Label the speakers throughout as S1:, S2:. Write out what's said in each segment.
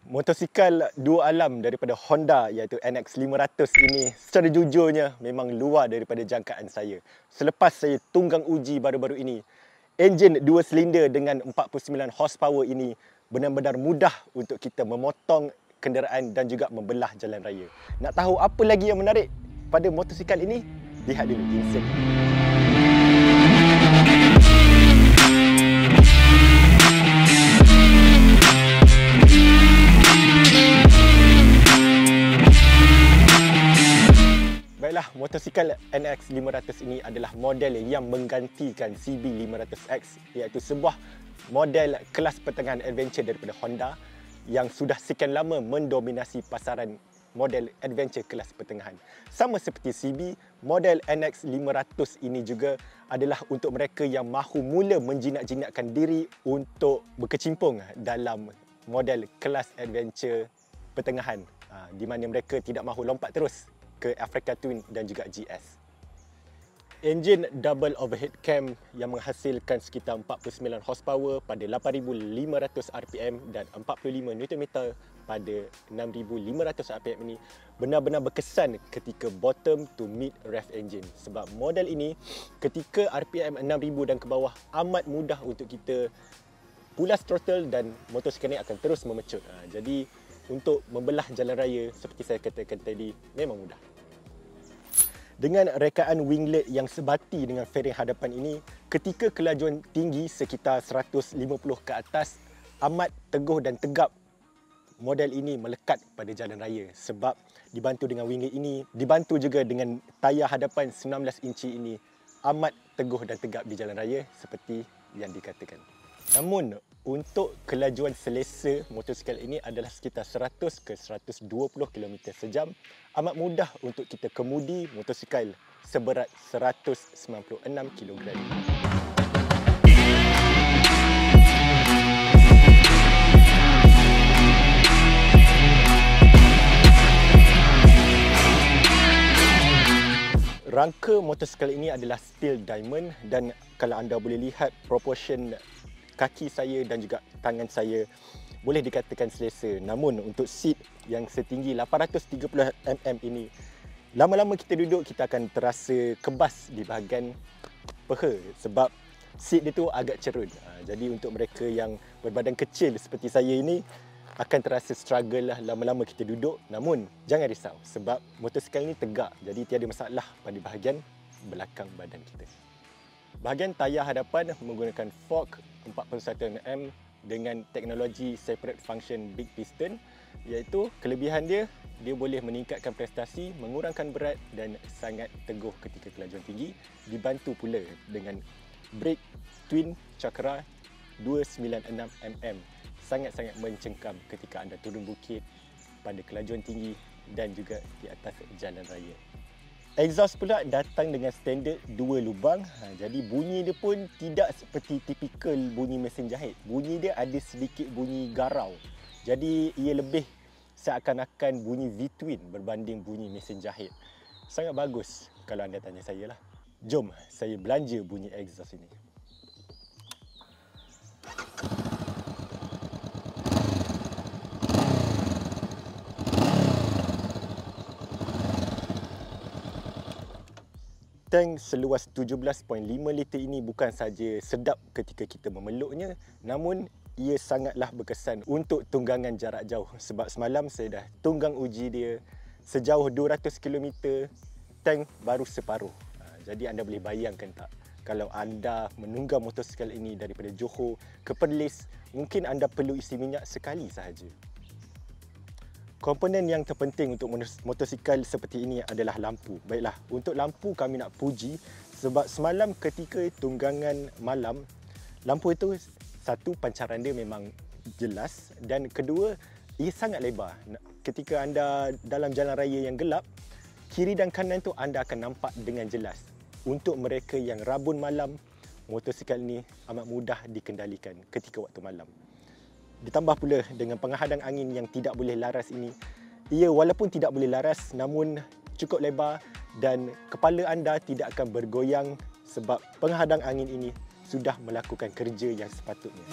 S1: Motosikal dua alam daripada Honda iaitu NX500 ini secara jujurnya memang luar daripada jangkaan saya. Selepas saya tunggang uji baru-baru ini, enjin 2 silinder dengan 49 horsepower ini benar-benar mudah untuk kita memotong kenderaan dan juga membelah jalan raya. Nak tahu apa lagi yang menarik pada motosikal ini? Lihat dulu insert. Baiklah, motosikal NX500 ini adalah model yang menggantikan CB500X, iaitu sebuah model kelas pertengahan adventure daripada Honda yang sudah sekian lama mendominasi pasaran model adventure kelas pertengahan. Sama seperti CB, model NX500 ini juga adalah untuk mereka yang mahu mula menjinak-jinakkan diri untuk berkecimpung dalam model kelas adventure pertengahan, di mana mereka tidak mahu lompat terus ke Africa Twin dan juga GS. Enjin double overhead cam yang menghasilkan sekitar 49 horsepower pada 8,500 RPM dan 45 Nm pada 6,500 RPM ini benar-benar berkesan ketika bottom to mid rev engine. Sebab model ini ketika RPM 6,000 dan ke bawah amat mudah untuk kita pulas throttle dan motosikal ini akan terus memecut. Jadi untuk membelah jalan raya seperti saya katakan tadi memang mudah. Dengan rekaan winglet yang sebati dengan fairing hadapan ini, ketika kelajuan tinggi sekitar 150 ke atas, amat teguh dan tegap model ini melekat pada jalan raya sebab dibantu dengan winglet ini, dibantu juga dengan tayar hadapan 19 inci ini, amat teguh dan tegap di jalan raya seperti yang dikatakan. Namun, untuk kelajuan selesa motosikal ini adalah sekitar 100 ke 120 km sejam. Amat mudah untuk kita kemudi motosikal seberat 196 kg. Rangka motosikal ini adalah steel diamond dan kalau anda boleh lihat proportion kaki saya dan juga tangan saya boleh dikatakan selesa. Namun untuk seat yang setinggi 830 mm ini, lama-lama kita duduk kita akan terasa kebas di bahagian peha sebab seat dia tu agak cerun. Jadi untuk mereka yang berbadan kecil seperti saya ini akan terasa struggle lah lama-lama kita duduk. Namun jangan risau sebab motosikal ini tegak, jadi tiada masalah pada bahagian belakang badan kita. Bahagian tayar hadapan menggunakan fork 41 mm dengan teknologi separate function big piston, iaitu kelebihan dia boleh meningkatkan prestasi, mengurangkan berat dan sangat teguh ketika kelajuan tinggi, dibantu pula dengan brake twin cakra 296 mm, sangat-sangat mencengkam ketika anda turun bukit pada kelajuan tinggi dan juga di atas jalan raya. Exhaust pula datang dengan standard 2 lubang. Jadi bunyi dia pun tidak seperti tipikal bunyi mesin jahit. Bunyi dia ada sedikit bunyi garau. Jadi ia lebih seakan-akan bunyi V-twin berbanding bunyi mesin jahit. Sangat bagus kalau anda tanya saya lah. Jom saya belanja bunyi exhaust ini. Tank seluas 17.5 liter ini bukan saja sedap ketika kita memeluknya, namun ia sangatlah berkesan untuk tunggangan jarak jauh. Sebab semalam saya dah tunggang uji dia sejauh 200 km, tank baru separuh. Jadi anda boleh bayangkan tak, kalau anda menunggang motosikal ini daripada Johor ke Perlis, mungkin anda perlu isi minyak sekali sahaja. Komponen yang terpenting untuk motosikal seperti ini adalah lampu. Baiklah, untuk lampu kami nak puji sebab semalam ketika tunggangan malam, lampu itu satu, pancaran dia memang jelas dan kedua, ia sangat lebar. Ketika anda dalam jalan raya yang gelap, kiri dan kanan tu anda akan nampak dengan jelas. Untuk mereka yang rabun malam, motosikal ini amat mudah dikendalikan ketika waktu malam. Ditambah pula dengan penghadang angin yang tidak boleh laras ini, ia walaupun tidak boleh laras namun cukup lebar dan kepala anda tidak akan bergoyang sebab penghadang angin ini sudah melakukan kerja yang sepatutnya.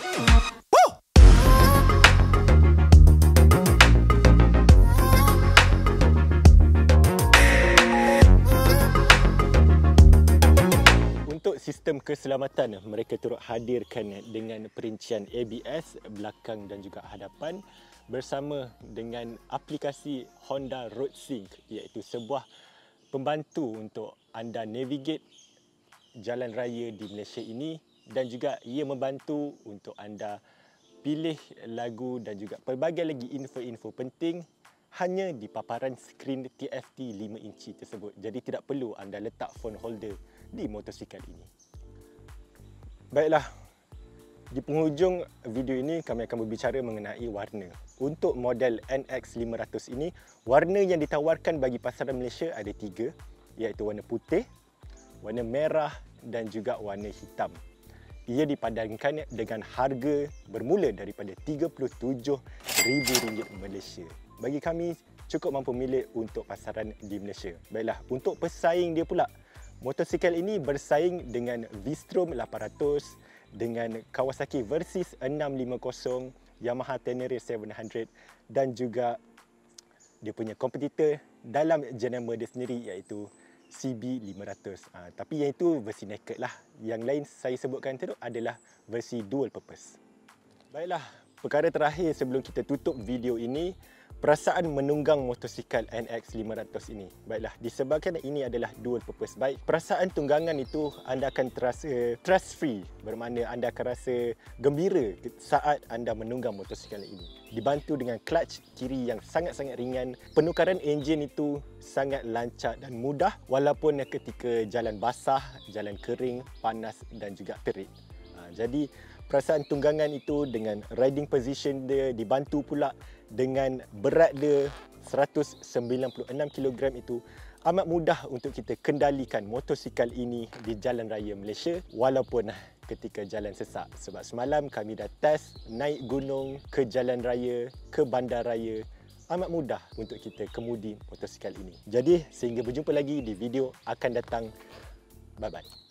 S1: sistem keselamatan mereka turut hadirkan dengan perincian ABS belakang dan juga hadapan bersama dengan aplikasi Honda RoadSync, iaitu sebuah pembantu untuk anda navigate jalan raya di Malaysia ini, dan juga ia membantu untuk anda pilih lagu dan juga pelbagai lagi info-info penting hanya di paparan skrin TFT 5 inci tersebut. Jadi tidak perlu anda letak phone holder di motosikal ini. Baiklah, di penghujung video ini kami akan berbicara mengenai warna. Untuk model NX500 ini, warna yang ditawarkan bagi pasaran Malaysia ada 3, iaitu warna putih, warna merah dan juga warna hitam. Ia dipadankan dengan harga bermula daripada RM37,000 Malaysia. Bagi kami, cukup mampu milik untuk pasaran di Malaysia. Baiklah, untuk pesaing dia pula, motosikal ini bersaing dengan V-Strom 800, dengan Kawasaki Versys 650, Yamaha Tenere 700 dan juga dia punya kompetitor dalam jenama dia sendiri iaitu CB500. Tapi yang itu versi naked lah. Yang lain saya sebutkan tu adalah versi dual purpose. Baiklah, perkara terakhir sebelum kita tutup video ini, perasaan menunggang motosikal NX500 ini. Baiklah, disebabkan ini adalah dual purpose bike, perasaan tunggangan itu anda akan terasa stress free, bermakna anda akan rasa gembira saat anda menunggang motosikal ini. Dibantu dengan clutch kiri yang sangat-sangat ringan, penukaran enjin itu sangat lancar dan mudah walaupun ketika jalan basah, jalan kering, panas dan juga terik. Jadi perasaan tunggangan itu dengan riding position dia, dibantu pula dengan berat dia 196 kg itu, amat mudah untuk kita kendalikan motosikal ini di jalan raya Malaysia walaupun ketika jalan sesak. Sebab semalam kami dah test naik gunung, ke jalan raya, ke bandar raya, amat mudah untuk kita kemudi motosikal ini. Jadi sehingga berjumpa lagi di video akan datang. Bye-bye.